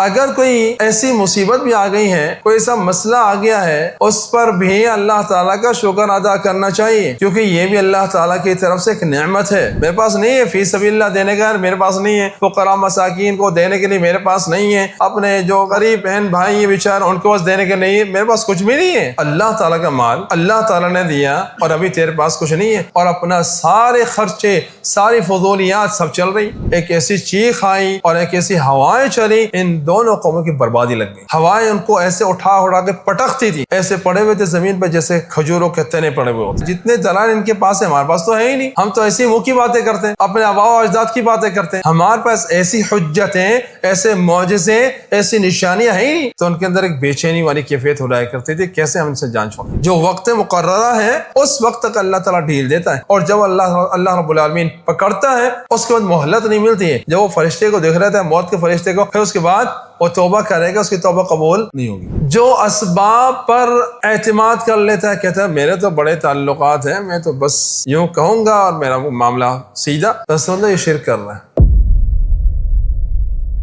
اگر کوئی ایسی مصیبت بھی آ گئی ہے، کوئی ایسا مسئلہ آ گیا ہے، اس پر بھی اللہ تعالیٰ کا شکر ادا کرنا چاہیے، کیونکہ یہ بھی اللہ تعالیٰ کی طرف سے ایک نعمت ہے۔ میرے پاس نہیں ہے فی سبیل اللہ دینے کا، میرے پاس نہیں ہے فقراء مساکین کو دینے کے لیے، میرے پاس نہیں ہے اپنے جو غریب بہن بھائی ہیں بیچارے ان کو دینے کے نہیں ہے، میرے پاس کچھ بھی نہیں ہے۔ اللہ تعالیٰ کا مال اللہ تعالیٰ نے دیا اور ابھی تیرے پاس کچھ نہیں ہے، اور اپنا سارے خرچے ساری فضولیات سب چل رہی۔ ایک ایسی چیخ آئی اور ایک ایسی ہوائیں چلی، ان دونوں قوموں کی بربادی لگ گئی۔ ہوائیں ان کو ایسے اٹھا کے پٹکتی تھی، ایسے پڑے ہوئے تھے زمین پہ جیسے کھجوروں کے تنے پڑے ہوئے ہوتے۔ جتنے دلال ان کے پاس ہے ہمارے پاس تو ہے ہی نہیں، ہم تو ایسی منہ کی باتیں کرتے ہیں، اپنے آباء و اجداد کی باتیں کرتے ہیں، ہمارے پاس ایسی حجتیں، ایسے معجزے، ایسی نشانیاں ہیں ہی نہیں۔ تو ان کے اندر ایک بے چینی والی کیفیت ہو جایا کرتی تھی، کیسے ہم ان سے جان چھوڑیں۔ جو وقت مقررہ ہے اس وقت تک اللہ تعالیٰ ڈھیل دیتا ہے، اور جب اللہ رب العالمین پکڑتا ہے اس کے بعد مہلت نہیں ملتی ہے۔ جب وہ فرشتے کو دیکھ رہتا ہے، موت کے فرشتے کو، پھر اس کے بعد وہ توبہ کرے گا، اس کی توبہ قبول نہیں ہوگی۔ جو اسباب پر اعتماد کر لیتا ہے، کہتا ہے میرے تو بڑے تعلقات ہیں، میں تو بس یوں کہوں گا اور میرا معاملہ سیدھا، رسول اللہ یہ شرک کر رہا ہے۔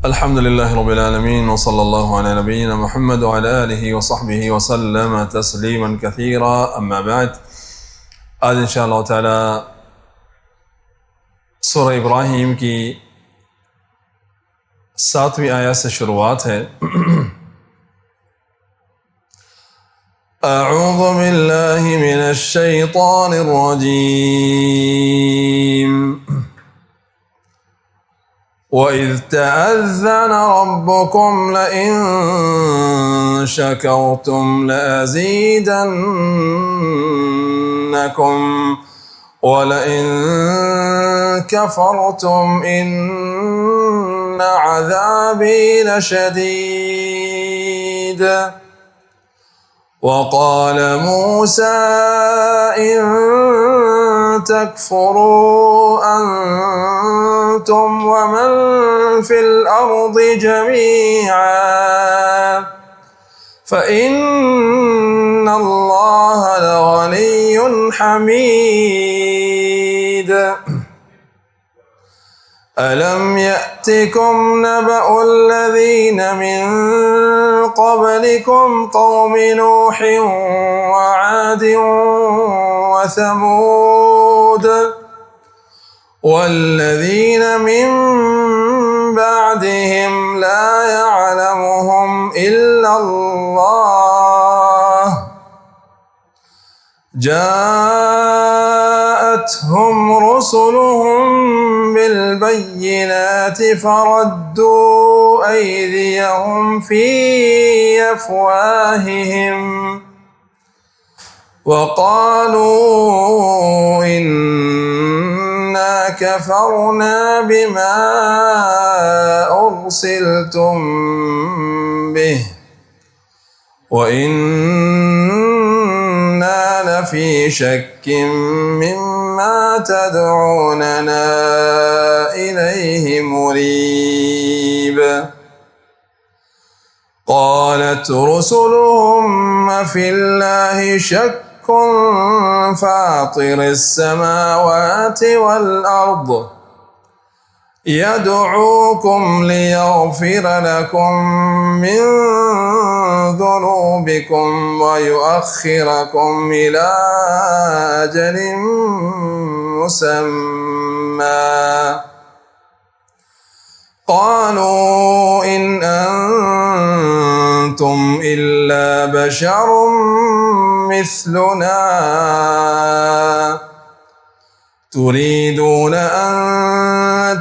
الحمدللہ رب العالمین وصلی اللہ علی نبینا محمد وعلی آلہ وصحبہ وسلم تسلیما کثیرا، اما بعد۔ آج انشاءاللہ تعالی سورہ ابراہیم کی 7ویں آیت سے شروعات ہے۔ اعوذ باللہ من الشیطان الرجیم۔ وَإِذْ تَأَذَّنَ رَبُّكُمْ لَئِن شَكَرْتُمْ لَأَزِيدَنَّكُمْ وَلَئِن كَفَرْتُمْ إِنَّ عَذَابِي لَشَدِيدٌ۔ وَقَالَ مُوسَىٰ إِن تَكْفُرُوا أَنتُمْ وَمَن فِي الْأَرْضِ جَمِيعًا فَإِنَّ اللَّهَ لَغَنِيٌّ حَمِيدٌ۔ أَلَمْ يَأْتِكُمْ نَبَأُ الَّذِينَ مِن قَبْلِكُمْ قَوْمِ نُوحٍ وَعَادٍ وَثَمُودَ وَالَّذِينَ مِن بَعْدِهِمْ لَا يَعْلَمُهُمْ إِلَّا اللَّهُ جاءتهم رسلهم بالبينات فردوا أيديهم في أفواههم وقالوا إنا كفرنا بما أرسلتم به وإنا لفي شك مما تدعوننا إليه مريب۔ قالت رسلهم في الله شك فاطر السماوات والأرض يدعوكم ليغفر لكم من ذنوبكم ويؤخركم إلى أجل مسمى قالوا إن أنتم إلا بشر مثلنا تريدون أن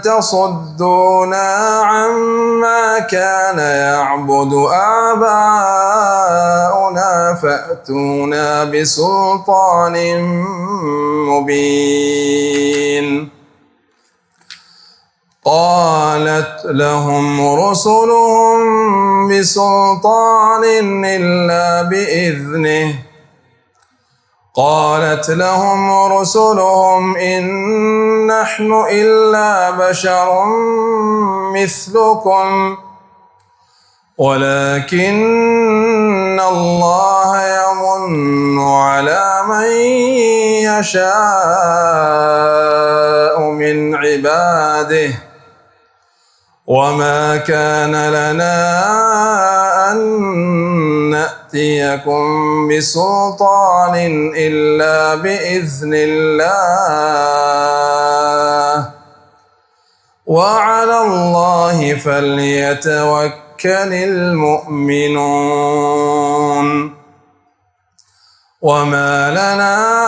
تصدونا عما كان يعبد آباؤنا فأتونا بسلطان مبين۔ قالت لهم رسلهم بسلطان إلا بإذنه قالت لهم رسلهم إن نحن إلا بشر مثلكم ولكن الله يمن على من يشاء من عباده وما كان لنا أن نأتيكم بسلطان إلا بإذن الله وعلى الله فليتوكل المؤمنون وما لنا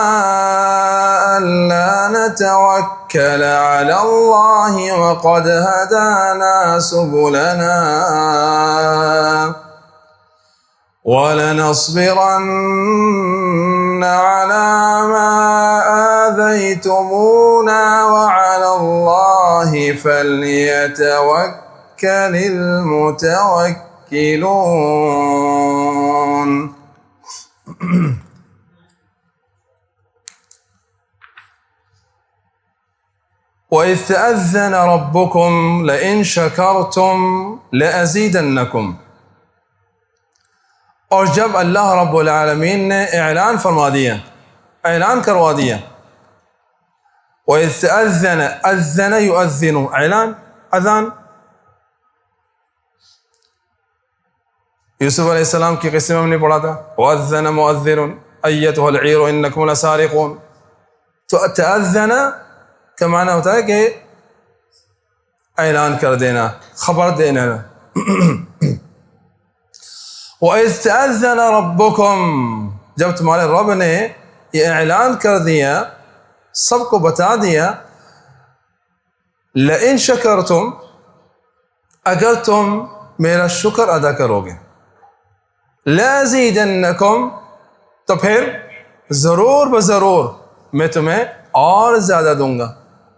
ألا نتوكل على الله وقد هدانا سبلنا ولنصبرن على ما آذيتمونا وعلى الله فليتوكل المتوكلون. وَإِذْ تَأَذَّنَ رَبُّكُمْ لَئِنْ شَكَرْتُمْ لَأَزِيدَنَّكُمْ. اور جب اللہ رب العالمین نے اعلان فرما دیا، اعلان کروا دیا، وَإِذْ تَأَذَّنَ أَذَّنَ يُؤَذِّنُ، اعلان، اذان. یوسف علیہ السلام کی قصے میں ہم نے پڑھا تھا وَأَذَّنَ مُؤَذِّنٌ أَيَّتُهَا الْعِيرُ إِنَّكُمْ لَسَارِقُونَ. تو تأذن کا معنی ہوتا ہے کہ اعلان کر دینا، خبر دینا. وَإِذْ تَأَذَّنَ رَبُّكُمْ، جب تمہارے رب نے یہ اعلان کر دیا، سب کو بتا دیا، لَإِن شَكَرْتُمْ، اگر تم میرا شکر ادا کرو گے، لَأَزِيدَنَّكُمْ، تو پھر ضرور بضرور میں تمہیں اور زیادہ دوں گا،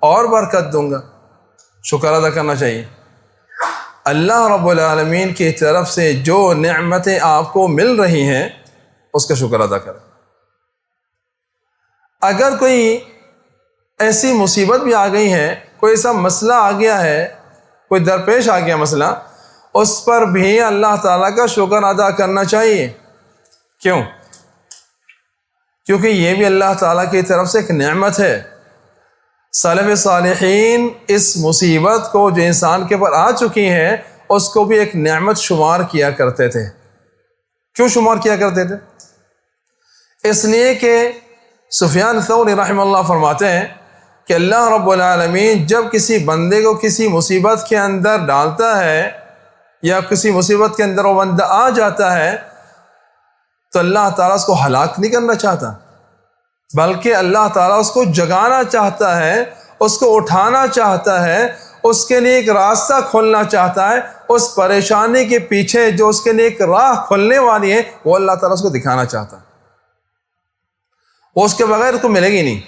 اور برکت دوں گا. شکر ادا کرنا چاہیے. اللہ رب العالمین کی طرف سے جو نعمتیں آپ کو مل رہی ہیں اس کا شکر ادا کریں. اگر کوئی ایسی مصیبت بھی آ گئی ہے، کوئی ایسا مسئلہ آ گیا ہے، کوئی درپیش آ گیا مسئلہ، اس پر بھی اللہ تعالیٰ کا شکر ادا کرنا چاہیے. کیوں؟ کیونکہ یہ بھی اللہ تعالیٰ کی طرف سے ایک نعمت ہے. سلف صالحین اس مصیبت کو جو انسان کے اوپر آ چکی ہے اس کو بھی ایک نعمت شمار کیا کرتے تھے. کیوں شمار کیا کرتے تھے؟ اس لیے کہ سفیان ثوری رحمہ اللہ فرماتے ہیں کہ اللہ رب العالمین جب کسی بندے کو کسی مصیبت کے اندر ڈالتا ہے یا کسی مصیبت کے اندر وہ بندہ آ جاتا ہے تو اللہ تعالیٰ اس کو ہلاک نہیں کرنا چاہتا، بلکہ اللہ تعالیٰ اس کو جگانا چاہتا ہے، اس کو اٹھانا چاہتا ہے، اس کے لیے ایک راستہ کھولنا چاہتا ہے. اس پریشانی کے پیچھے جو اس کے لیے ایک راہ کھولنے والی ہے وہ اللہ تعالیٰ اس کو دکھانا چاہتا ہے. وہ اس کے بغیر اس کو ملے گی نہیں.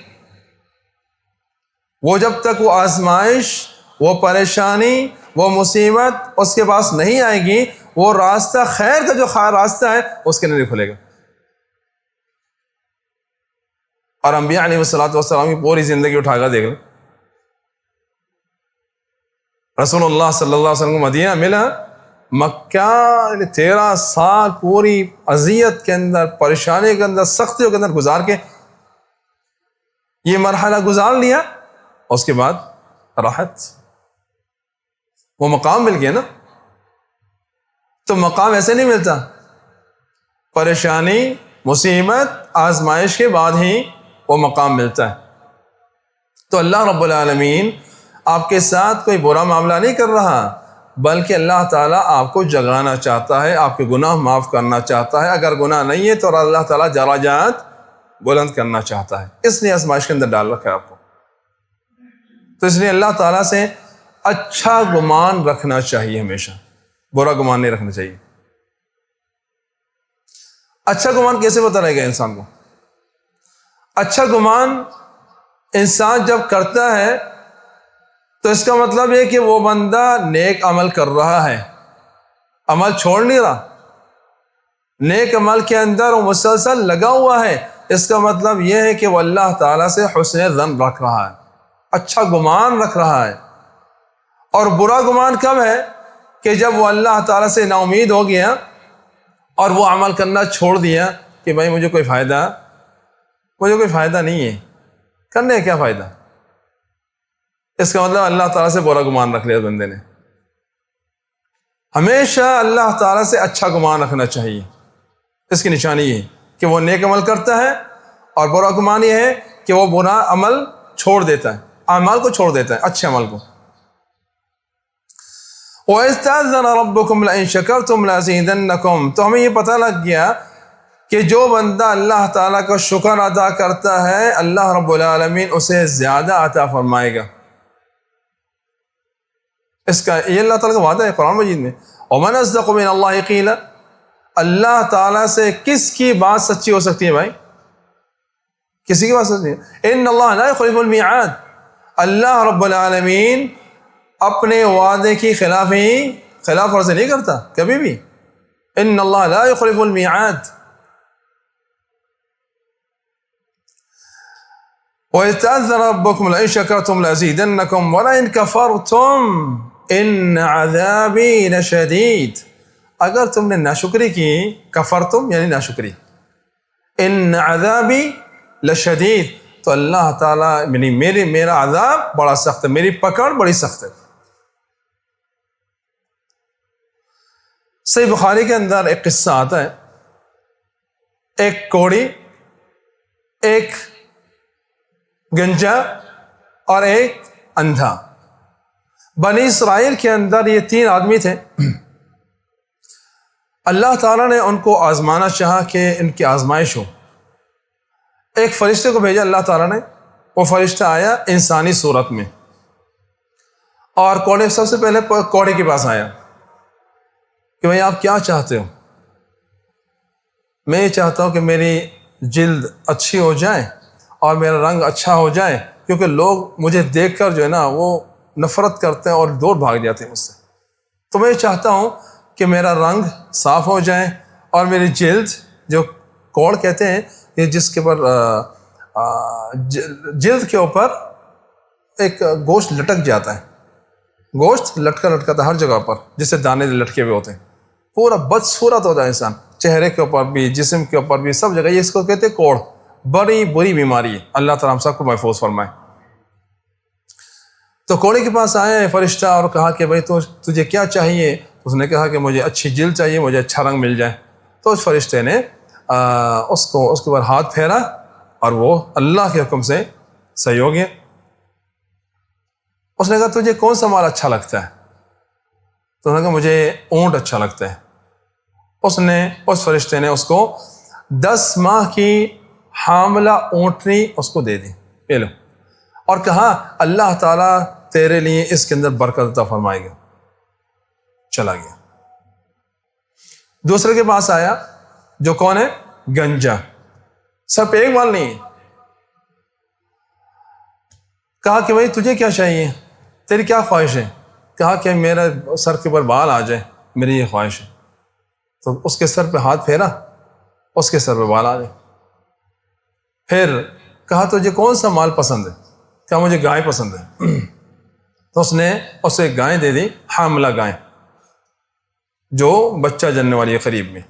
وہ جب تک وہ آزمائش، وہ پریشانی، وہ مصیبت اس کے پاس نہیں آئے گی، وہ راستہ خیر کا جو راستہ ہے اس کے لیے نہیں کھلے گا. اور انبیاء علیہ السلام کی پوری زندگی اٹھا کر دیکھ لیں. رسول اللہ صلی اللہ علیہ وسلم کو مدینہ ملا، مکہ 13 سال پوری اذیت کے اندر، پریشانی کے اندر، سختیوں کے اندر گزار کے یہ مرحلہ گزار لیا، اس کے بعد راحت، وہ مقام مل گیا نا. تو مقام ایسے نہیں ملتا، پریشانی، مصیبت، آزمائش کے بعد ہی وہ مقام ملتا ہے. تو اللہ رب العالمین آپ کے ساتھ کوئی برا معاملہ نہیں کر رہا، بلکہ اللہ تعالیٰ آپ کو جگانا چاہتا ہے، آپ کے گناہ معاف کرنا چاہتا ہے. اگر گناہ نہیں ہے تو اللہ تعالیٰ درجات بلند کرنا چاہتا ہے، اس لیے آزمائش کے اندر ڈال رکھا ہے آپ کو. تو اس لیے اللہ تعالیٰ سے اچھا گمان رکھنا چاہیے، ہمیشہ برا گمان نہیں رکھنا چاہیے. اچھا گمان کیسے پتہ رہے گا انسان کو؟ اچھا گمان انسان جب کرتا ہے تو اس کا مطلب یہ کہ وہ بندہ نیک عمل کر رہا ہے، عمل چھوڑ نہیں رہا، نیک عمل کے اندر وہ مسلسل لگا ہوا ہے. اس کا مطلب یہ ہے کہ وہ اللہ تعالیٰ سے حسن ظن رکھ رہا ہے، اچھا گمان رکھ رہا ہے. اور برا گمان کب ہے؟ کہ جب وہ اللہ تعالیٰ سے نا امید ہو گیا اور وہ عمل کرنا چھوڑ دیا کہ بھائی مجھے کوئی فائدہ نہیں ہے، کرنے کا کیا فائدہ. اس کا مطلب اللہ تعالیٰ سے برا گمان رکھ لیا بندے نے. ہمیشہ اللہ تعالیٰ سے اچھا گمان رکھنا چاہیے. اس کی نشانی یہ کہ وہ نیک عمل کرتا ہے، اور برا گمان یہ ہے کہ وہ برا عمل چھوڑ دیتا ہے، اعمال کو چھوڑ دیتا ہے، اچھے عمل کو. وَإِسْتَأْذَنَ رَبُّكُمْ لَئِن شَكَرْتُمْ لَأَزِيدَنَّكُمْ. تو ہمیں یہ پتہ لگ گیا کہ جو بندہ اللہ تعالیٰ کا شکر ادا کرتا ہے اللہ رب العالمین اسے زیادہ عطا فرمائے گا. اس کا یہ اللہ تعالیٰ کا وعدہ ہے قرآن مجید میں. وَمَنْ أَصْدَقُ مِنَ اللَّهِ قِيلًا. اللہ تعالیٰ سے کس کی بات سچی ہو سکتی ہے بھائی؟ کسی کی بات سچی ہے. إِنَّ اللَّهَ لَا يُخْلِفُ الْمِيعَادَ. اللہ رب العالمین اپنے وعدے کی خلاف ورزی نہیں کرتا کبھی بھی. إِنَّ اللَّهَ لَا يُخْلِفُ الْمِيعَادَ. وَإِسْتَأْذَنَ رَبُّكُمْ لَئِن شَكَرْتُمْ لَأَزِيدَنَّكُمْ وَلَئِن كَفَرْتُمْ إِنَّ عَذَابِي لَشَدِيدٌ. اگر تم نے ناشکری کی، کفرتم یعنی ناشکری، ان عذابی لشدید، تو اللہ تعالیٰ میرا عذاب بڑا سخت ہے، میری پکڑ بڑی سخت ہے. صحیح بخاری کے اندر ایک قصہ آتا ہے، ایک کوڑی، ایک گنجا اور ایک اندھا. بنی اسرائیل کے اندر یہ 3 آدمی تھے. اللہ تعالیٰ نے ان کو آزمانا چاہا کہ ان کی آزمائش ہو. ایک فرشتے کو بھیجا اللہ تعالیٰ نے. وہ فرشتہ آیا انسانی صورت میں، اور کوڑے سب سے پہلے کوڑے کے پاس آیا کہ بھائی آپ کیا چاہتے ہو؟ میں یہ چاہتا ہوں کہ میری جلد اچھی ہو جائے اور میرا رنگ اچھا ہو جائے، کیونکہ لوگ مجھے دیکھ کر جو ہے نا وہ نفرت کرتے ہیں اور دور بھاگ جاتے ہیں مجھ سے. تو میں یہ چاہتا ہوں کہ میرا رنگ صاف ہو جائے اور میری جلد، جو کوڑ کہتے ہیں یہ جس کے اوپر جلد کے اوپر ایک گوشت لٹک جاتا ہے، گوشت لٹکا ہر جگہ پر جس سے دانے لٹکے ہوئے ہوتے ہیں، پورا بدصورت ہوتا ہے انسان، چہرے کے اوپر بھی، جسم کے اوپر بھی، سب جگہ. یہ اس کو کہتے ہیں کوڑ. بڑی بری بیماری ہے، اللہ تعالیٰ ہم سب کو محفوظ فرمائے. تو کوڑے کے پاس آئے فرشتہ اور کہا کہ بھائی تجھے کیا چاہیے؟ اس نے کہا کہ مجھے اچھی جلد چاہیے، مجھے اچھا رنگ مل جائے. تو اس فرشتے نے اس کے اوپر ہاتھ پھیرا اور وہ اللہ کے حکم سے صحیح ہو گیا. اس نے کہا تجھے کون سا مال اچھا لگتا ہے؟ تو انہوں نے کہا مجھے اونٹ اچھا لگتا ہے. اس فرشتے نے اس کو 10 ماہ کی حاملہ اونٹنی اس کو دے دی، یہ لو، اور کہا اللہ تعالیٰ تیرے لیے اس کے اندر برکت عطا فرمائے گا. چلا گیا. دوسرے کے پاس آیا جو کون ہے؟ گنجا. سر پہ ایک بال نہیں ہے. کہا کہ بھائی تجھے کیا چاہیے، تیری کیا خواہش ہے؟ کہا کہ میرا سر کے اوپر بال آ جائے، میری یہ خواہش ہے. تو اس کے سر پہ ہاتھ پھیرا، اس کے سر پہ بال آ گئے. پھر کہا تجھے کون سا مال پسند ہے؟ کہا مجھے گائے پسند ہے. تو اس نے اسے گائے دے دی، حاملہ گائے جو بچہ جننے والی ہے قریب میں،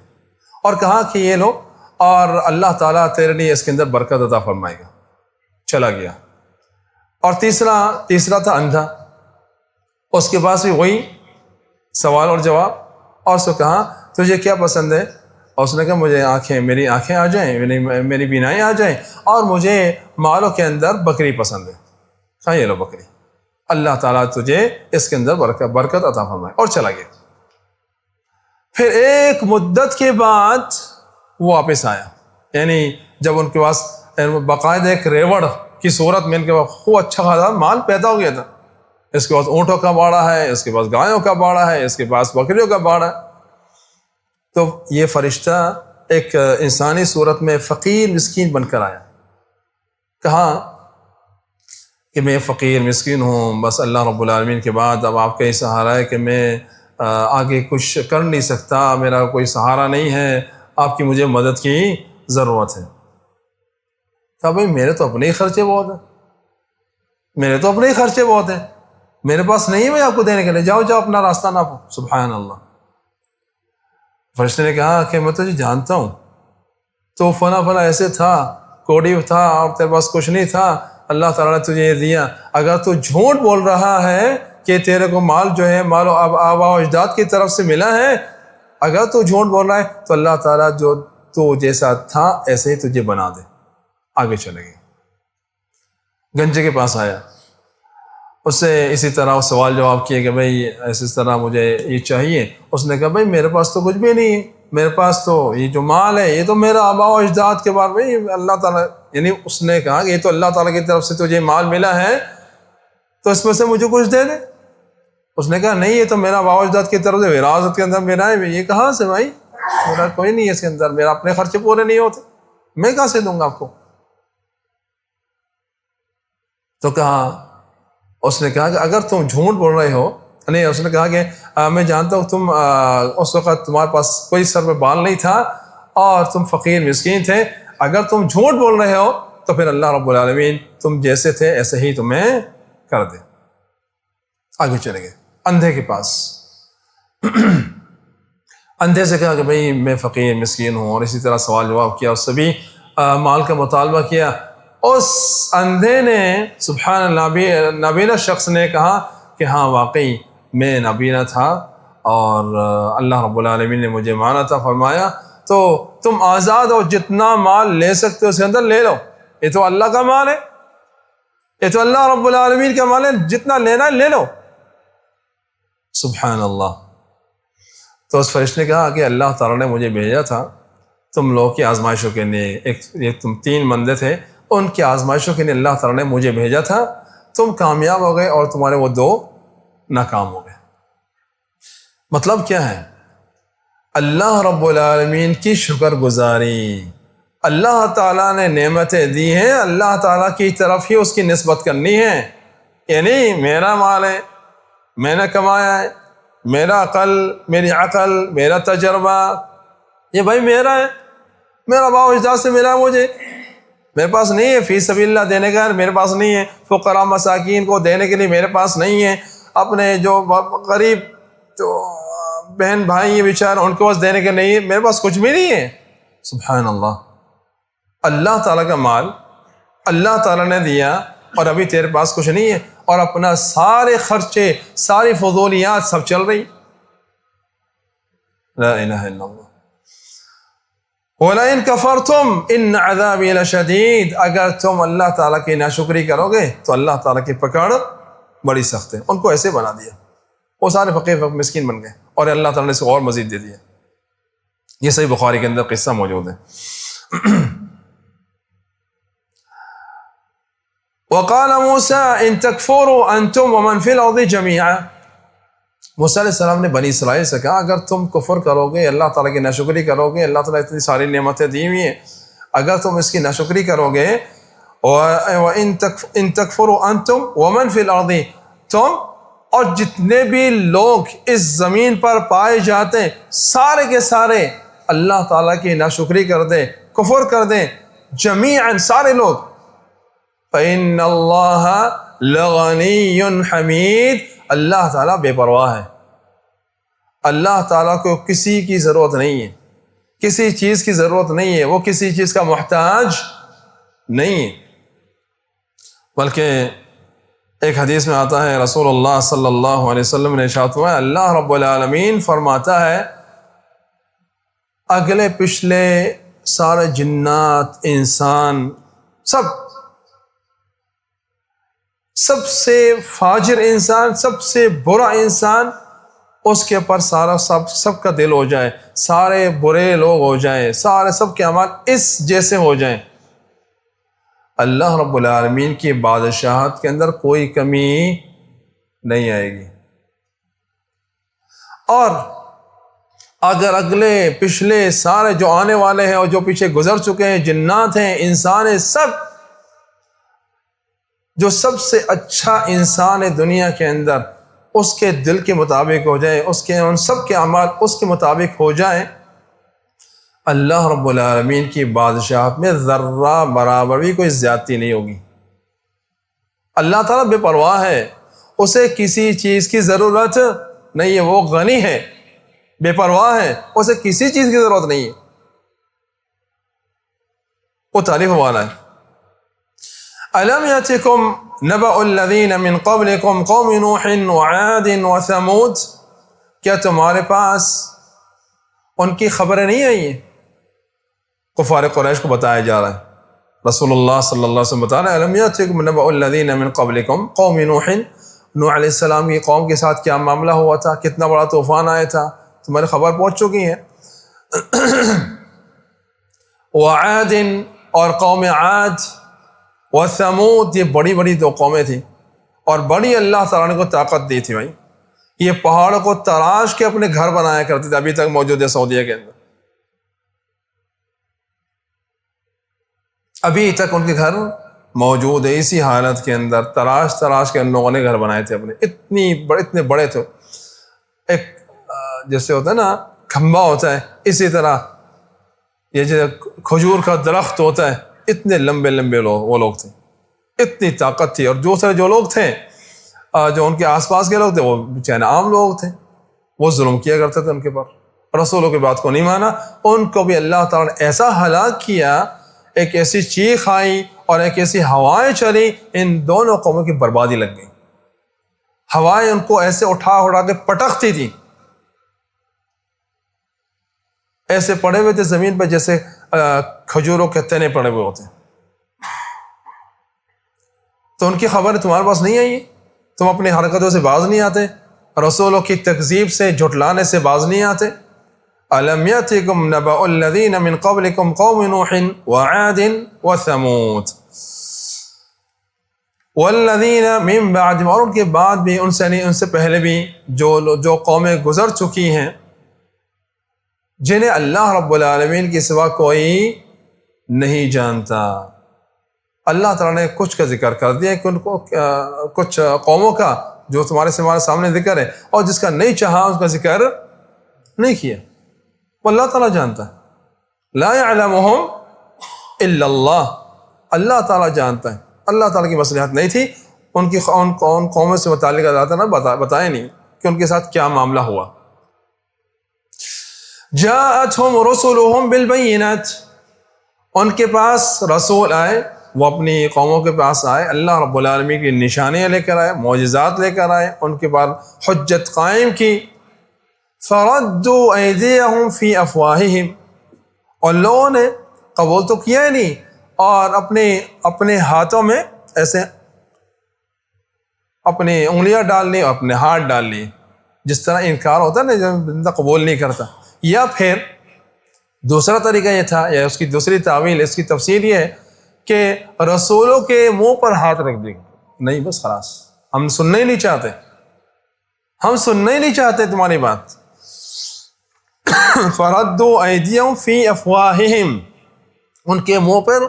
اور کہا کہ یہ لو اور اللہ تعالیٰ تیرے لیے اس کے اندر برکت عطا فرمائے گا. چلا گیا. اور تیسرا تھا اندھا. اس کے پاس بھی وہی سوال اور جواب، اور اس کو کہا تجھے کیا پسند ہے؟ اور اس نے کہا مجھے میری آنکھیں آ جائیں، میری بینائی آ جائیں، اور مجھے مالوں کے اندر بکری پسند ہے. کہا یہ لو بکری، اللہ تعالیٰ تجھے اس کے اندر برکت عطا فرمائے. اور چلا گیا. پھر ایک مدت کے بعد وہ واپس آیا، یعنی جب ان کے پاس باقاعدہ ایک ریوڑ کی صورت میں ان کے پاس خوب اچھا خاصا مال پیدا ہو گیا تھا. اس کے پاس اونٹوں کا باڑا ہے، اس کے پاس گایوں کا باڑا ہے، اس کے پاس بکریوں کا باڑا ہے. تو یہ فرشتہ ایک انسانی صورت میں فقیر مسکین بن کر آیا. کہا کہ میں فقیر مسکین ہوں، بس اللہ رب العالمین کے بعد اب آپ کا ہی سہارا ہے کہ میں آگے کچھ کر نہیں سکتا، میرا کوئی سہارا نہیں ہے، آپ کی مجھے مدد کی ضرورت ہے. کہا بھائی میرے تو اپنے ہی خرچے بہت ہیں، میرے پاس نہیں ہے میں آپ کو دینے کے لیے، جاؤ اپنا راستہ ناپو. سبحان اللہ. فرشتے نے کہا کہ میں تجھے جانتا ہوں، تو فلاں ایسے تھا، کوڑی تھا اور تیرے پاس کچھ نہیں تھا، اللہ تعالیٰ نے تجھے یہ دیا. اگر تو جھوٹ بول رہا ہے کہ تیرے کو مال جو ہے مال و آبا و اجداد کی طرف سے ملا ہے، اگر تو جھوٹ بول رہا ہے تو اللہ تعالیٰ جو تو جیسا تھا ایسے ہی تجھے بنا دے۔ آگے چلے گئے، گنجے کے پاس آیا، اس سے اسی طرح سوال جواب کیے کہ بھائی ایسی طرح مجھے یہ چاہیے۔ اس نے کہا بھائی میرے پاس تو کچھ بھی نہیں ہے، میرے پاس تو یہ جو مال ہے یہ تو میرا آبا و اجداد کے بارے میں اللہ تعالیٰ، یعنی اس نے کہا کہ یہ تو اللہ تعالیٰ کی طرف سے تجھے مال ملا ہے تو اس میں سے مجھے کچھ دے دے۔ اس نے کہا نہیں، یہ تو میرا آبا و اجداد کی طرف سے وراثت کے اندر میرا ہے۔ یہ کہاں سے بھائی، میرا کوئی نہیں ہے اس کے اندر، میرا اپنے خرچے پورے نہیں ہوتے، میں کہاں سے دوں گا آپ کو؟ تو کہا، اس نے کہا کہ اگر تم جھوٹ بول رہے ہو، نہیں، اس نے کہا کہ میں جانتا ہوں تم اس وقت تمہارے پاس کوئی سر پہ بال نہیں تھا اور تم فقیر مسکین تھے، اگر تم جھوٹ بول رہے ہو تو پھر اللہ رب العالمین تم جیسے تھے ایسے ہی تمہیں کر دے۔ آگے چلے گئے اندھے کے پاس۔ اندھے سے کہا کہ بھئی میں فقیر مسکین ہوں، اور اسی طرح سوال جواب کیا، اس سے بھی مال کا مطالبہ کیا۔ اس اندھے نے، سبحان اللہ، نابینا شخص نے کہا کہ ہاں واقعی میں نابینا تھا اور اللہ رب العالمین نے مجھے مانا تھا، فرمایا تو تم آزاد ہو، جتنا مال لے سکتے ہو اس کے اندر لے لو، یہ تو اللہ کا مال ہے، یہ تو اللہ رب العالمین کا مال ہے، جتنا لینا ہے لے لو۔ سبحان اللہ۔ تو اس فرشتے نے کہا کہ اللہ تعالیٰ نے مجھے بھیجا تھا تم لوگوں کی آزمائشوں کے لیے، تم 3 بندے تھے، ان کی آزمائشوں کے لیے اللہ تعالیٰ نے مجھے بھیجا تھا، تم کامیاب ہو گئے اور تمہارے وہ 2 ناکام ہو گئے۔ مطلب کیا ہے؟ اللہ رب العالمین کی شکر گزاری، اللہ تعالیٰ نے نعمتیں دی ہیں، اللہ تعالیٰ کی طرف ہی اس کی نسبت کرنی ہے، یعنی میرا مال ہے، میں نے کمایا ہے، میرا عقل، میری عقل، میرا تجربہ، یہ بھائی میرا ہے، میرا باپ اجداد سے ملا ہے مجھے، میرے پاس نہیں ہے فی سبیل اللہ دینے کا، میرے پاس نہیں ہے فقراء مساکین کو دینے کے لیے، میرے پاس نہیں ہے اپنے جو غریب جو بہن بھائی ہیں بیچارے ان کو بس دینے کے نہیں ہے، میرے پاس کچھ بھی نہیں ہے۔ سبحان اللہ، اللہ تعالیٰ کا مال اللہ تعالیٰ نے دیا اور ابھی تیرے پاس کچھ نہیں ہے، اور اپنا سارے خرچے، ساری فضولیات سب چل رہی۔ لا الہ الا اللہ۔ وَلَئِن كَفَرْتُمْ إِنَّ عَذَابِي لَشَدِيدٌ، اگر تم اللہ تعالیٰ کی ناشکری کرو گے تو اللہ تعالیٰ کی پکڑ بڑی سخت ہے۔ ان کو ایسے بنا دیا، وہ سارے فقیر مسکین بن گئے، اور اللہ تعالیٰ نے اس کو اور مزید دے دیا۔ یہ صحیح بخاری کے اندر قصہ موجود ہے۔ وقال موسیٰ ان تکفروا انتم ومن فی الارض جميعا، موسیٰ علیہ السلام نے بنی اسرائیل سے کہا اگر تم کفر کرو گے، اللہ تعالیٰ کی ناشکری کرو گے، اللہ تعالیٰ اتنی ساری نعمتیں دی ہوئی ہیں، اگر تم اس کی ناشکری کرو گے، ان تکفروا انتم ومن فی الارض، تم اور جتنے بھی لوگ اس زمین پر پائے جاتے ہیں سارے کے سارے اللہ تعالیٰ کی ناشکری کر دیں، کفر کر دیں، جمیعاً سارے لوگ، فَإِنَّ اللَّهَ لَغَنِيٌّ حَمِيدٌ، اللہ تعالیٰ بے پرواہ ہے، اللہ تعالیٰ کو کسی کی ضرورت نہیں ہے، کسی چیز کی ضرورت نہیں ہے، وہ کسی چیز کا محتاج نہیں ہے۔ بلکہ ایک حدیث میں آتا ہے رسول اللہ صلی اللہ علیہ وسلم نے ارشاد فرمایا، اللہ رب العالمین فرماتا ہے اگلے پچھلے سارے جنات، انسان، سب سے فاجر انسان، سب سے برا انسان، اس کے اوپر سب کا دل ہو جائے، سارے برے لوگ ہو جائیں، سارے سب کے اعمال اس جیسے ہو جائیں، اللہ رب العالمین کی بادشاہت کے اندر کوئی کمی نہیں آئے گی۔ اور اگر اگلے پچھلے سارے جو آنے والے ہیں اور جو پیچھے گزر چکے ہیں، جنات ہیں، انسان ہیں، سب، جو سب سے اچھا انسان ہے دنیا کے اندر، اس کے دل کے مطابق ہو جائے، اس کے ان سب کے اعمال اس کے مطابق ہو جائیں، اللہ رب العالمین کی بادشاہت میں ذرہ برابر بھی کوئی زیادتی نہیں ہوگی۔ اللہ تعالیٰ بے پرواہ ہے، اسے کسی چیز کی ضرورت نہیں ہے، وہ غنی ہے، بے پرواہ ہے، اسے کسی چیز کی ضرورت نہیں ہے، وہ تعریف والا ہے۔ الم یاتکم نبأ الذین من قبلکم قوم نوح وعاد وثمود، کیا تمہارے پاس ان کی خبریں نہیں آئی ہیں؟ کفار قریش کو بتایا جا رہا ہے، رسول اللہ صلی اللہ علیہ وسلم بتا رہے ہیں الم یاتکم نبأ الذین من قبلکم قوم نوح، نوح علیہ السلام کی قوم کے ساتھ کیا معاملہ ہوا تھا، کتنا بڑا طوفان آیا تھا، تمہاری خبر پہنچ چکی ہے۔ وعاد، اور قوم عاد، وثمود، یہ بڑی بڑی دو قومیں تھیں، اور بڑی اللہ تعالیٰ نے کو طاقت دی تھی بھائی، یہ پہاڑوں کو تراش کے اپنے گھر بنایا کرتے تھے، ابھی تک موجود ہے سعودیہ کے اندر، ابھی تک ان کے گھر موجود ہے، اسی حالت کے اندر تراش کے ان لوگوں نے گھر بنائے تھے اپنے، اتنے بڑے تھے، ایک جیسے ہوتا ہے نا کھمبا ہوتا ہے، اسی طرح یہ جو کھجور کا درخت ہوتا ہے، اتنے لمبے لمبے وہ لوگ تھے، اتنی طاقت تھی، اور دوسرے جو لوگ تھے جو ان کے آس پاس کے لوگ تھے وہ بیچارے عام لوگ تھے، وہ ظلم کیا کرتے تھے ان کے پر، رسولوں کی بات کو نہیں مانا، ان کو بھی اللہ تعالیٰ نے ایسا ہلاک کیا، ایک ایسی چیخ آئی اور ایک ایسی ہوائیں چلی، ان دونوں قوموں کی بربادی لگ گئی، ہوائیں ان کو ایسے اٹھا کے پٹکتی تھی، ایسے پڑے ہوئے تھے زمین پہ جیسے کھجوروں کے تنے پڑے ہوئے ہوتے ہیں۔ تو ان کی خبر تمہارے پاس نہیں آئی، تم اپنی حرکتوں سے باز نہیں آتے، رسولوں کی تکذیب سے جھٹلانے سے باز نہیں آتے۔ الم یاتکم نبأ الذین من قبلکم قوم نوح وعاد وثمود والذین من بعدہم، اور ان کے بعد بھی ان سے پہلے بھی جو قومیں گزر چکی ہیں، جنہیں اللہ رب العالمین کے سوا کوئی نہیں جانتا۔ اللہ تعالیٰ نے کچھ کا ذکر کر دیا کہ ان کو کچھ قوموں کا جو تمہارے سامنے ذکر ہے، اور جس کا نہیں چاہا اس کا ذکر نہیں کیا، وہ اللہ تعالیٰ جانتا ہے۔ لا يعلمهم الا اللہ، اللہ تعالیٰ جانتا ہے، اللہ تعالیٰ کی مصلحت نہیں تھی ان قوموں سے متعلق اللہ تعالیٰ نے بتایا نہیں کہ ان کے ساتھ کیا معاملہ ہوا۔ جاءتهم رسلهم بالبینات، ان کے پاس رسول آئے، وہ اپنی قوموں کے پاس آئے، اللہ رب العالمین کی نشانیاں لے کر آئے، معجزات لے کر آئے، ان کے بعد حجت قائم کی۔ فردوا ایدیہم فی افواہہم، اور لوگوں نے قبول تو کیا ہی نہیں، اور اپنے ہاتھوں میں ایسے اپنی انگلیاں ڈال لی اور اپنے ہاتھ ڈال لیے، جس طرح انکار ہوتا ہے نا جب بندہ قبول نہیں کرتا۔ یا پھر دوسرا طریقہ یہ تھا، یا اس کی دوسری تعویل، اس کی تفسیر یہ ہے کہ رسولوں کے منہ پر ہاتھ رکھ دیں، نہیں بس خلاص، ہم سننا ہی نہیں چاہتے، ہم سننا ہی نہیں چاہتے تمہاری بات۔ فردوا ایدیہم فی افواہہم، ان کے منہ پر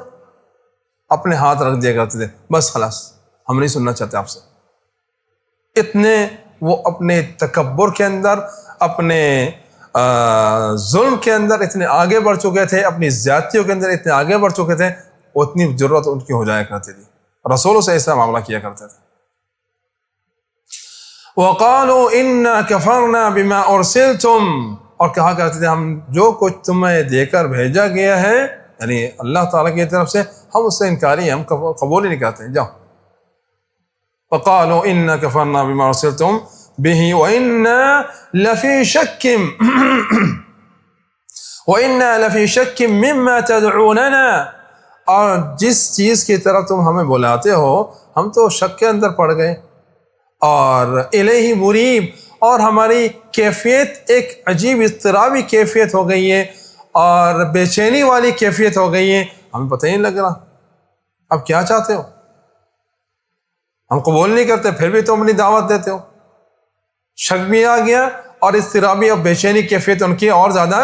اپنے ہاتھ رکھ دیا کرتے تھے، بس خلاص ہم نہیں سننا چاہتے آپ سے۔ اتنے وہ اپنے تکبر کے اندر، اپنے ظلم کے اندر اتنے آگے بڑھ چکے تھے، اپنی زیادتیوں کے اندر اتنے آگے بڑھ چکے تھے، اتنی ضرورت ان کی ہو جایا کرتی تھی، رسولوں سے ایسا معاملہ کیا کرتے تھے۔ وَقَالُوا إِنَّا كَفَرْنَا بِمَا أُرْسِلْتُمْ، اور کہا کرتے تھے ہم جو کچھ تمہیں دے کر بھیجا گیا ہے، یعنی اللہ تعالیٰ کی طرف سے، ہم اس سے انکاری ہیں، ہم قبول ہی نہیں کرتے ہیں، جاؤ۔ وَقَالُوا إِنَّا كَفَرْنَا بِمَا أُرْسِلْتُمْ بِهِ وَإِنَّا لَفِي شَكٍّ مِّمَّا تَدْعُونَنَا، اور جس چیز کی طرف تم ہمیں بلاتے ہو ہم تو شک کے اندر پڑ گئے، اور الیہ مریب، اور ہماری کیفیت ایک عجیب اضطرابی کیفیت ہو گئی ہے، اور بے چینی والی کیفیت ہو گئی ہے، ہمیں پتہ ہی نہیں لگ رہا اب کیا چاہتے ہو، ہم قبول نہیں کرتے پھر بھی تم اپنی دعوت دیتے ہو۔ شک بھی آ گیا، اور اضطرابی اور بے چینی کیفیت ان کی اور زیادہ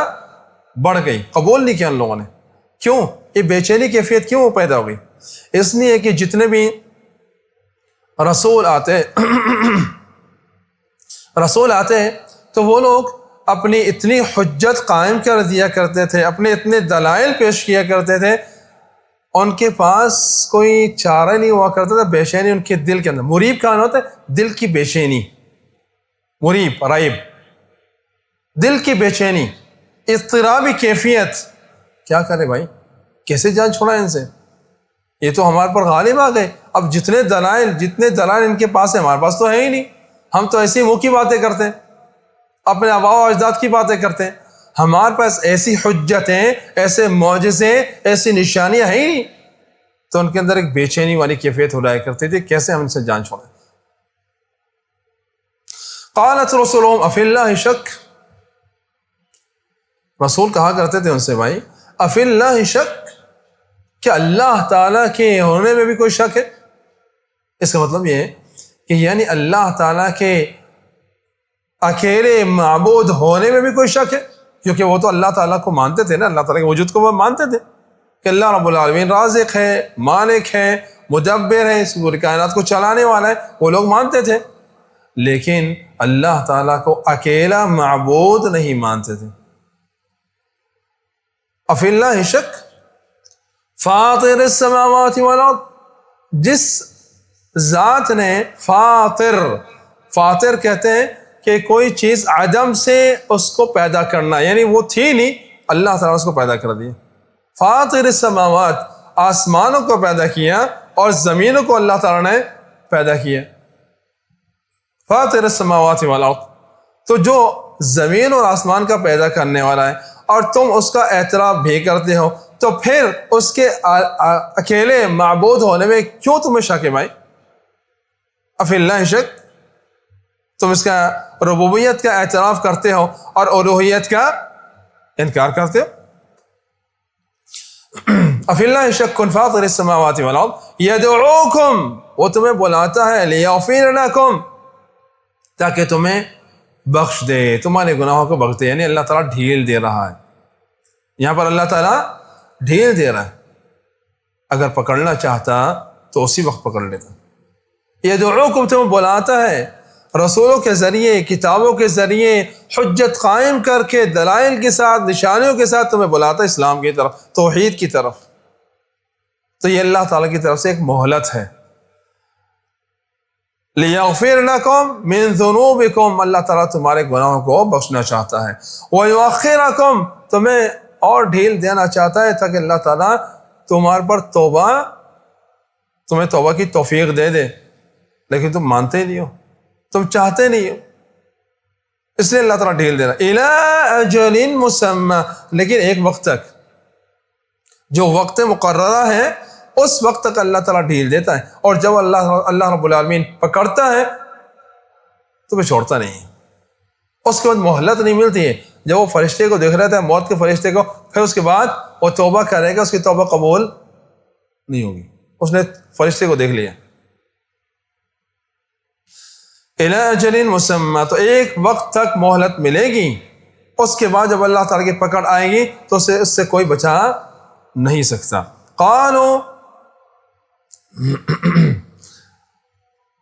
بڑھ گئی، قبول نہیں کیا ان لوگوں نے۔ کیوں یہ بے چینی کیفیت کیوں پیدا ہو گئی؟ اس لیے کہ جتنے بھی رسول آتے تو وہ لوگ اپنی اتنی حجت قائم کر دیا کرتے تھے، اپنے اتنے دلائل پیش کیا کرتے تھے، ان کے پاس کوئی چارہ نہیں ہوا کرتا تھا، بے چینی ان کے دل کے اندر۔ مریب کہاں ہوتا ہے؟ دل کی بے چینی، مریب ریب، دل کی بے چینی، اضطرابی کیفیت۔ کیا کرے بھائی، کیسے جان چھوڑا ان سے؟ یہ تو ہمارے پر غالب آ گئے. اب جتنے دلائل ان کے پاس ہیں ہمارے پاس تو ہے ہی نہیں. ہم تو ایسی منہ کی باتیں کرتے ہیں, اپنے آباء و اجداد کی باتیں کرتے ہیں. ہمارے پاس ایسی حجتیں, ایسے معجزے, ایسی نشانیاں ہیں ہی نہیں. تو ان کے اندر ایک بے چینی والی کیفیت ہو جایا کرتی تھی, کیسے ہم ان سے جان چھوڑیں. قالت رسولهم افی اللہ شک, رسول کہا کرتے تھے ان سے, بھائی افی اللہ شک, کیا اللہ تعالیٰ کے ہونے میں بھی کوئی شک ہے؟ اس کا مطلب یہ ہے کہ یعنی اللہ تعالیٰ کے اکیلے معبود ہونے میں بھی کوئی شک ہے, کیونکہ وہ تو اللہ تعالیٰ کو مانتے تھے نا, اللہ تعالیٰ کے وجود کو وہ مانتے تھے کہ اللہ رب العالمین رازق ہے, مالک ہے, مدبر ہے, اس پوری کائنات کو چلانے والا ہے, وہ لوگ مانتے تھے. لیکن اللہ تعالیٰ کو اکیلا معبود نہیں مانتے تھے. افی اللہ شک فاطر السماوات والارض, جس ذات نے فاطر کہتے ہیں کہ کوئی چیز عدم سے اس کو پیدا کرنا, یعنی وہ تھی نہیں, اللہ تعالیٰ اس کو پیدا کر دیا. فاطر السماوات, آسمانوں کو پیدا کیا اور زمینوں کو اللہ تعالیٰ نے پیدا کیا. فاطر السماوات والارض, تو جو زمین اور آسمان کا پیدا کرنے والا ہے اور تم اس کا اعتراف بھی کرتے ہو, تو پھر اس کے اکیلے معبود ہونے میں کیوں تمہیں شک ہے بھائی؟ افی اللہ شک, تم اس کا ربوبیت کا اعتراف کرتے ہو اور الوہیت کا انکار کرتے ہو. افی اللہ شک فاطر السماوات والارض یدعوکم, وہ تمہیں بلاتا ہے, لیغفر لکم, تاکہ تمہیں بخش دے, تمہارے گناہوں کو بخش دے. یعنی اللہ تعالیٰ ڈھیل دے رہا ہے, یہاں پر اللہ تعالیٰ ڈھیل دے رہا ہے. اگر پکڑنا چاہتا تو اسی وقت پکڑ لیتا. یدعوکم, تمہیں بلاتا ہے رسولوں کے ذریعے, کتابوں کے ذریعے, حجت قائم کر کے, دلائل کے ساتھ, نشانیوں کے ساتھ تمہیں بلاتا ہے اسلام کی طرف, توحید کی طرف. تو یہ اللہ تعالیٰ کی طرف سے ایک مہلت ہے. لیغفر لکم من ذنوبکم, اللہ تعالیٰ تمہارے گناہوں کو بخشنا چاہتا ہے. ویؤخرکم, تمہیں اور ڈھیل دینا چاہتا ہے تاکہ اللہ تعالیٰ تمہارے پر تمہیں توبہ کی توفیق دے دے. لیکن تم مانتے ہی نہیں ہو, تم چاہتے نہیں ہو, اس لیے اللہ تعالیٰ ڈھیل دے رہا. الی اجل مسمی, لیکن ایک وقت تک, جو وقت مقررہ ہے اس وقت تک اللہ تعالیٰ ڈھیل دیتا ہے. اور جب اللہ رب العالمین پکڑتا ہے تو وہ چھوڑتا نہیں, اس کے بعد مہلت نہیں ملتی ہے. جب وہ فرشتے کو دیکھ رہتا ہے, موت کے فرشتے کو, پھر اس کے بعد وہ توبہ کرے گا, اس کی توبہ قبول نہیں ہوگی, اس نے فرشتے کو دیکھ لیا. الی اجل مسمی, تو ایک وقت تک مہلت ملے گی, اس کے بعد جب اللہ تعالیٰ کی پکڑ آئے گی تو اس سے کوئی بچا نہیں سکتا. قالوا,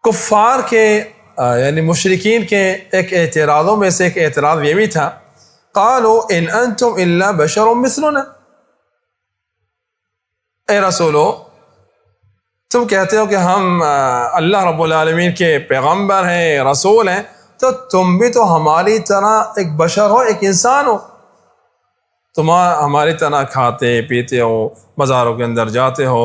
کفار کے یعنی مشرکین کے ایک اعتراضوں میں سے ایک اعتراض یہ بھی تھا, قالوا ان انتم الا بشر مثلنا, اے رسولو تم کہتے ہو کہ ہم اللہ رب العالمین کے پیغمبر ہیں, رسول ہیں, تو تم بھی تو ہماری طرح ایک بشر ہو, ایک انسان ہو. تم ہماری طرح کھاتے پیتے ہو, بازاروں کے اندر جاتے ہو,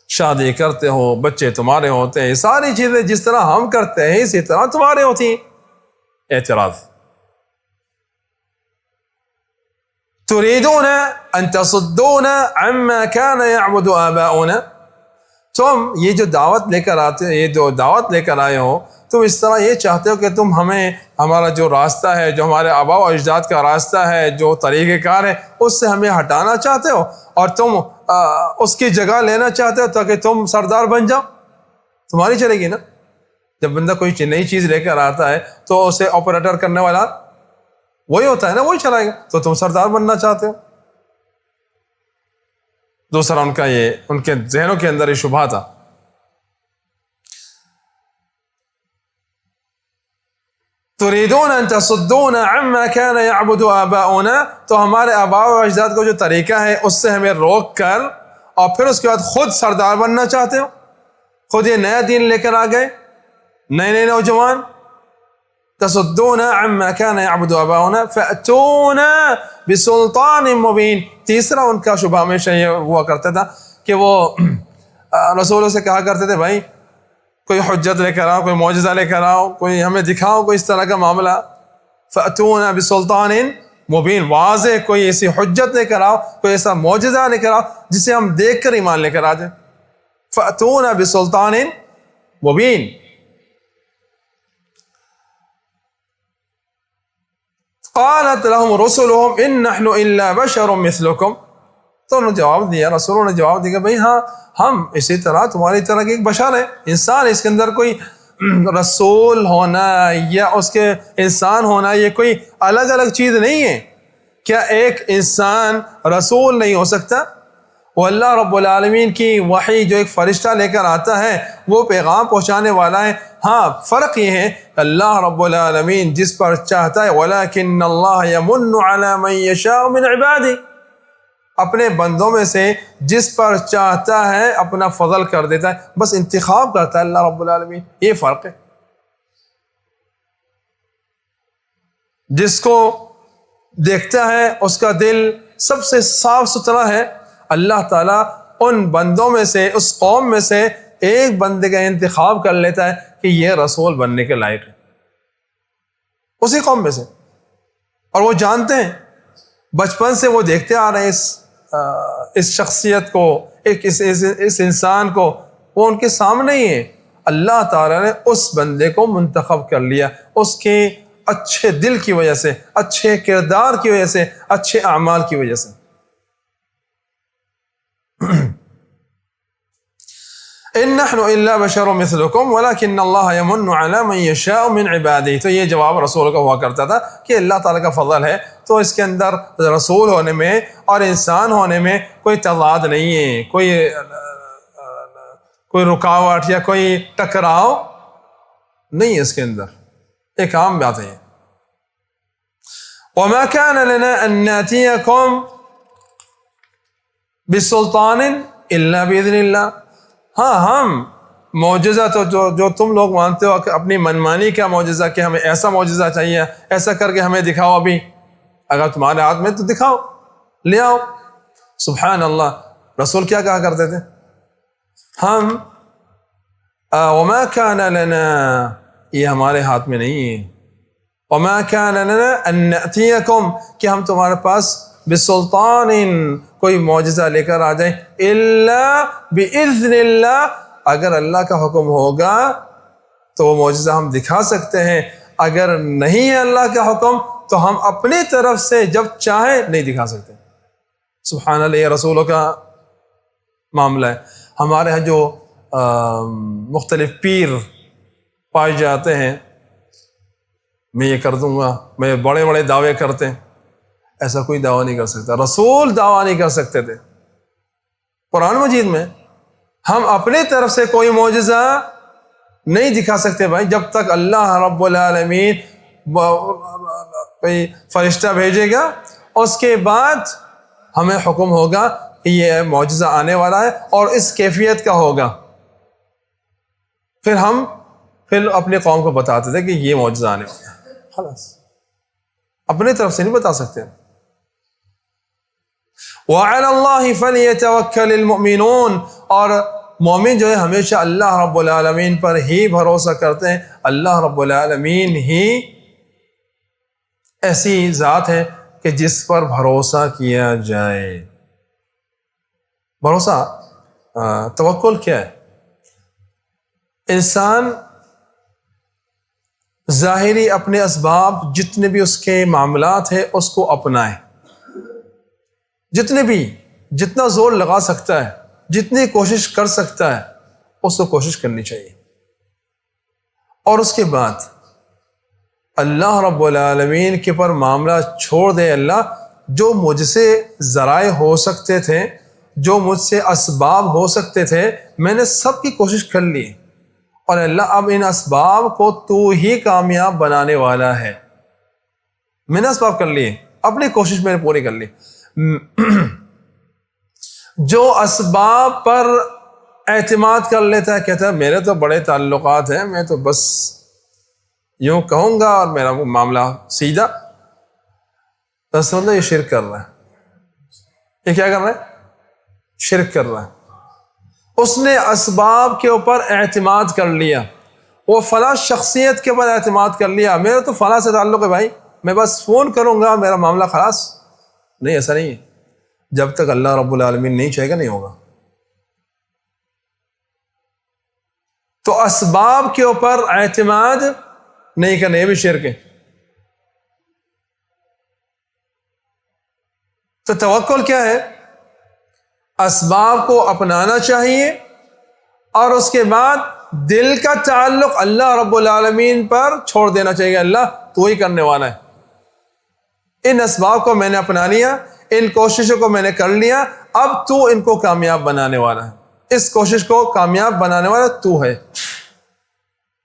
شادی کرتے ہو, بچے تمہارے ہوتے ہیں, ساری چیزیں جس طرح ہم کرتے ہیں اسی طرح تمہارے ہوتی ہیں. اعتراض. تريدون ان تصدونا عما كان يعبد آباؤنا, تم یہ جو دعوت لے کر آتے, یہ جو دعوت لے کر آئے ہو, تم اس طرح یہ چاہتے ہو کہ تم ہمیں ہمارا جو راستہ ہے, جو ہمارے آباء و اجداد کا راستہ ہے, جو طریقہ کار ہے, اس سے ہمیں ہٹانا چاہتے ہو اور تم اس کی جگہ لینا چاہتے ہو تاکہ تم سردار بن جاؤ. تمہاری چلے گی نا. جب بندہ کوئی نئی چیز لے کر آتا ہے تو اسے آپریٹر کرنے والا وہی ہوتا ہے نا, وہی چلائے گا. تو تم سردار بننا چاہتے ہو. دوسرا ان کا یہ, ان کے ذہنوں کے اندر یہ شبہ تھا. تريدون ان تصدون عما كان يعبد آباؤنا, تو ہمارے آباء و اجداد کو جو طریقہ ہے اس سے ہمیں روک کر اور پھر اس کے بعد خود سردار بننا چاہتے ہو. خود یہ نیا دین لے کر آ گئے, نئے نوجوان. تصدون عما كان يعبد آباؤنا فأتونا بسلطان مبين. تیسرا ان کا شبہ ہمیشہ یہ ہوا کرتا تھا کہ وہ رسولوں سے کہا کرتے تھے بھائی کوئی حجت لے کر آؤ، کوئی معجزہ لے کر آؤ، کوئی ہمیں دکھاؤ کوئی اس طرح کا معاملہ. فَأْتُونَا بِسُلْطَانٍ مبین، واضح کوئی ایسی حجت لے کر آؤ، کوئی ایسا معجزہ لے کر آؤ جسے ہم دیکھ کر ایمان لے کر آ جائیں. فَأْتُونَا بِسُلْطَانٍ مبین. قالت لهم رسلهم ان نحن الا بشر مثلكم. تو انہوں نے جواب دیا، رسولوں نے جواب دیا کہ بھئی ہاں ہم اسی طرح تمہاری طرح کے ایک بشر ہیں، انسان. اس کے اندر کوئی رسول ہونا یا اس کے انسان ہونا یہ کوئی الگ الگ چیز نہیں ہے. کیا ایک انسان رسول نہیں ہو سکتا؟ وہ اللہ رب العالمین کی وحی جو ایک فرشتہ لے کر آتا ہے وہ پیغام پہنچانے والا ہے. ہاں فرق یہ ہے اللہ رب العالمین جس پر چاہتا ہے وَلَكِنَّ اللَّهَ يَمُنُّ عَلَى مَن يَشَاءُ مِنْ عِبَادِهِ، اپنے بندوں میں سے جس پر چاہتا ہے اپنا فضل کر دیتا ہے، بس انتخاب کرتا ہے اللہ رب العالمین. یہ فرق ہے. جس کو دیکھتا ہے اس کا دل سب سے صاف ستھرا ہے، اللہ تعالیٰ ان بندوں میں سے اس قوم میں سے ایک بندے کا انتخاب کر لیتا ہے کہ یہ رسول بننے کے لائق ہے اسی قوم میں سے. اور وہ جانتے ہیں، بچپن سے وہ دیکھتے آ رہے ہیں اس شخصیت کو، اس انسان کو، وہ ان کے سامنے ہی ہے. اللہ تعالیٰ نے اس بندے کو منتخب کر لیا اس کے اچھے دل کی وجہ سے، اچھے کردار کی وجہ سے، اچھے اعمال کی وجہ سے. ان نحن الا بشر مثلكم ولكن الله يمن على من يشاء من عباده. تو یہ جواب رسول کا ہوا کرتا تھا کہ اللہ تعالیٰ کا فضل ہے تو اس کے اندر رسول ہونے میں اور انسان ہونے میں کوئی تضاد نہیں ہے، کوئی رکاوٹ یا کوئی ٹکراؤ نہیں ہے اس کے اندر. ایک عام بات ہے. وما كان لنا ان ناتيكم بسلطان الا باذن الله. ہاں ہم معجزہ تو جو تم لوگ مانتے ہو کہ اپنی منمانی کا معجزہ کہ ہمیں ایسا معجزہ چاہیے، ایسا کر کے ہمیں دکھاؤ، ابھی اگر تمہارے ہاتھ میں تو دکھاؤ، لے آؤ. سبحان اللہ. رسول کیا کہا کرتے تھے؟ ہم وما كان لنا، یہ ہمارے ہاتھ میں نہیں ہے. وما كان لنا ان نأتيكم، کہ ہم تمہارے پاس بسلطان کوئی معجزہ لے کر آ جائیں، الا باذن اللہ، اگر اللہ کا حکم ہوگا تو وہ معجزہ ہم دکھا سکتے ہیں، اگر نہیں ہے اللہ کا حکم تو ہم اپنی طرف سے جب چاہیں نہیں دکھا سکتے. سبحان اللہ. یہ رسولوں کا معاملہ ہے. ہمارے ہاں جو مختلف پیر پائے جاتے ہیں، میں یہ کر دوں گا، میں بڑے بڑے دعوے کرتے ہیں، ایسا کوئی دعویٰ نہیں کر سکتا. رسول دعویٰ نہیں کر سکتے تھے. قرآن مجید میں ہم اپنے طرف سے کوئی معجزہ نہیں دکھا سکتے بھائی، جب تک اللہ رب العالمین کوئی فرشتہ بھیجے گا، اس کے بعد ہمیں حکم ہوگا کہ یہ معجزہ آنے والا ہے اور اس کیفیت کا ہوگا. پھر اپنے قوم کو بتاتے تھے کہ یہ معجزہ آنے والا ہے. خلاص اپنے طرف سے نہیں بتا سکتے. وَعَلَى اللَّهِ فَلْيَتَوَكَّلِ الْمُؤْمِنُونَ، اور مومن جو ہے ہمیشہ اللہ رب العالمین پر ہی بھروسہ کرتے ہیں. اللہ رب العالمین ہی ایسی ذات ہے کہ جس پر بھروسہ کیا جائے. بھروسہ توکل کیا ہے؟ انسان ظاہری اپنے اسباب جتنے بھی اس کے معاملات ہیں اس کو اپنائے، جتنا زور لگا سکتا ہے، جتنی کوشش کر سکتا ہے اس کو کوشش کرنی چاہیے. اور اس کے بعد اللہ رب العالمین کے پر معاملہ چھوڑ دے. اللہ جو مجھ سے ذرائع ہو سکتے تھے، جو مجھ سے اسباب ہو سکتے تھے، میں نے سب کی کوشش کر لی، اور اللہ اب ان اسباب کو تو ہی کامیاب بنانے والا ہے. میں نے اسباب کر لیے، اپنی کوشش میں نے پوری کر لی. جو اسباب پر اعتماد کر لیتا ہے، کہتا ہے میرے تو بڑے تعلقات ہیں، میں تو بس یوں کہوں گا اور میرا معاملہ سیدھا، تو سمجھو یہ شرک کر رہا ہے. یہ کیا کر رہا ہے؟ شرک کر رہا ہے. اس نے اسباب کے اوپر اعتماد کر لیا، وہ فلاں شخصیت کے اوپر اعتماد کر لیا، میرا تو فلاں سے تعلق ہے بھائی، میں بس فون کروں گا میرا معاملہ خلاص. نہیں، ایسا نہیں ہے. جب تک اللہ رب العالمین نہیں چاہے گا نہیں ہوگا. تو اسباب کے اوپر اعتماد نہیں کرنا، یہ بھی شرک ہے. تو توکل کیا ہے؟ اسباب کو اپنانا چاہیے اور اس کے بعد دل کا تعلق اللہ رب العالمین پر چھوڑ دینا چاہیے. اللہ تو ہی کرنے والا ہے، ان اسباب کو میں نے اپنا لیا، ان کوششوں کو میں نے کر لیا، اب تو ان کو کامیاب بنانے والا ہے، اس کوشش کو کامیاب بنانے والا تو ہے.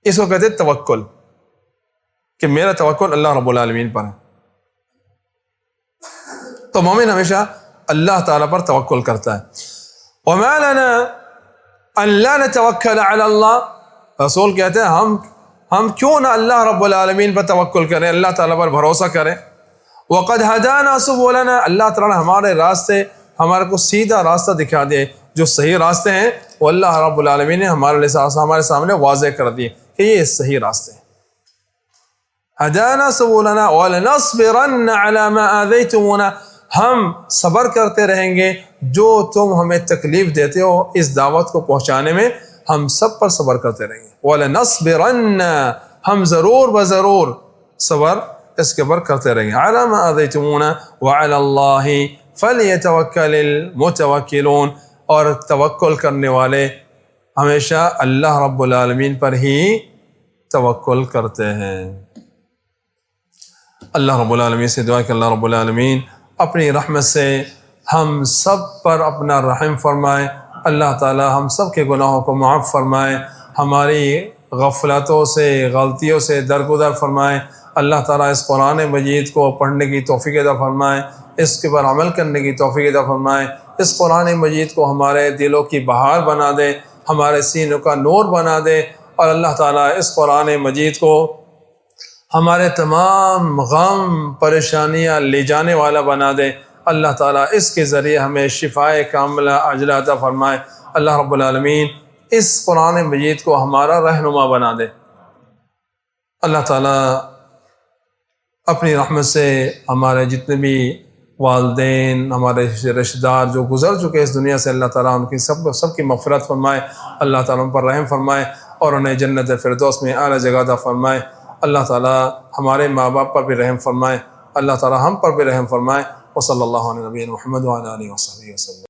اس کو کہتے ہیں توکل، کہ میرا توکل اللہ رب العالمین پر ہے. تو مومن ہمیشہ اللہ تعالیٰ پر توکل کرتا ہے. وما لنا ان لا نتوکل علی اللہ، رسول کہتے ہیں ہم کیوں نہ اللہ رب العالمین پر توکل کریں، اللہ تعالیٰ پر بھروسہ کریں. وقد ہدانا سبلنا، اللہ تعالیٰ نے ہمارے راستے، ہمارے کو سیدھا راستہ دکھا دیے، جو صحیح راستے ہیں وہ اللہ رب العالمین نے ہمارے سامنے واضح کر دیے کہ یہ صحیح راستے ہیں. ہدانا سبلنا ولنصبرن علی ما آذیتمونا، ہم صبر کرتے رہیں گے جو تم ہمیں تکلیف دیتے ہو اس دعوت کو پہنچانے میں، ہم سب پر صبر کرتے رہیں گے. وَلَنَصْبِرَنَّ، ہم ضرور بضرور صبر اس کے پر کرتے رہیں گے. عَلَى مَا أَذَيْتُمُونَ وَعَلَى اللَّهِ فَلْيَتَوَكَّلِ الْمُتَوَكِّلُونَ، اور توکل کرنے والے ہمیشہ اللہ رب العالمین پر ہی توکل کرتے ہیں. اللہ رب العالمین سے دعا کہ اللہ رب العالمین اپنی رحمت سے ہم سب پر اپنا رحم فرمائے. اللہ تعالی ہم سب کے گناہوں کو معاف فرمائے، ہماری غفلتوں سے غلطیوں سے درگزر فرمائے. اللہ تعالیٰ اس قرآن مجید کو پڑھنے کی توفیق عطا فرمائے، اس کے پر عمل کرنے کی توفیق عطا فرمائے. اس قرآن مجید کو ہمارے دلوں کی بہار بنا دے، ہمارے سینوں کا نور بنا دے، اور اللہ تعالیٰ اس قرآن مجید کو ہمارے تمام غم پریشانیاں لے جانے والا بنا دے. اللہ تعالیٰ اس کے ذریعے ہمیں شفائے کاملہ عاجلہ عطا فرمائے. اللہ رب العالمین اس قرآن مجید کو ہمارا رہنما بنا دے. اللہ تعالیٰ اپنی رحمت سے ہمارے جتنے بھی والدین، ہمارے رشتہ دار جو گزر چکے اس دنیا سے، اللہ تعالیٰ ان کی سب کی مغفرت فرمائے. اللہ تعالیٰ ان پر رحم فرمائے اور انہیں جنت فردوس میں اعلیٰ جگہ عطا فرمائے. اللہ تعالیٰ ہمارے ماں باپ پر بھی رحم فرمائے، اللہ تعالیٰ ہم پر بھی رحم فرمائے. وصلی اللہ علیہ نبی محمد وعلی آلہ وصحبہ وسلم.